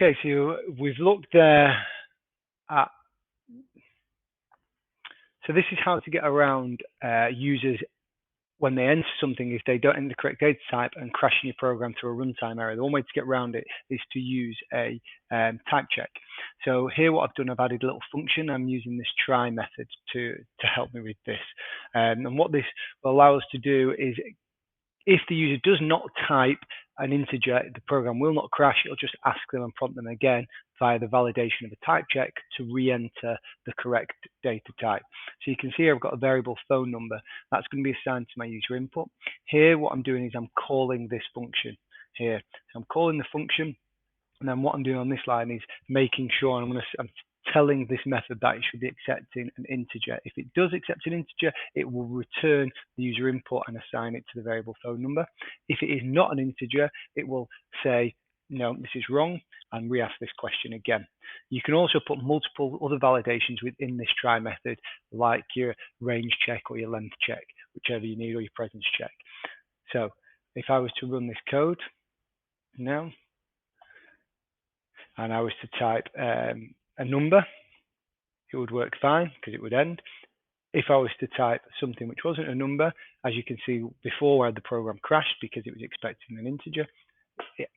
Okay, so we've looked there at, so this is how to get around users when they enter something if they don't enter the correct data type and crashing your program through a runtime error. The one way to get around it is to use a type check. So here what I've done, I've added a little function. I'm using this try method to help me with this. And what this will allow us to do is, if the user does not type an integer, the program will not crash. It'll just ask them and prompt them again via the validation of a type check to re-enter the correct data type. So you can see here I've got a variable phone number. That's going to be assigned to my user input. Here what I'm doing is I'm calling this function here. So I'm calling the function, and then what I'm doing on this line is making sure, and I'm telling this method that it should be accepting an integer. If it does accept an integer, it will return the user input and assign it to the variable phone number. If it is not an integer, it will say, no, this is wrong, and re-ask this question again. You can also put multiple other validations within this try method, like your range check or your length check, whichever you need, or your presence check. So if I was to run this code now, and I was to type a number, it would work fine because it would end. If I was to type something which wasn't a number, as you can see before where the program crashed because it was expecting an integer,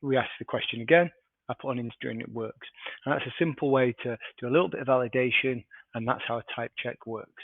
we ask the question again, I put an integer and it works. And that's a simple way to do a little bit of validation, and that's how a type check works.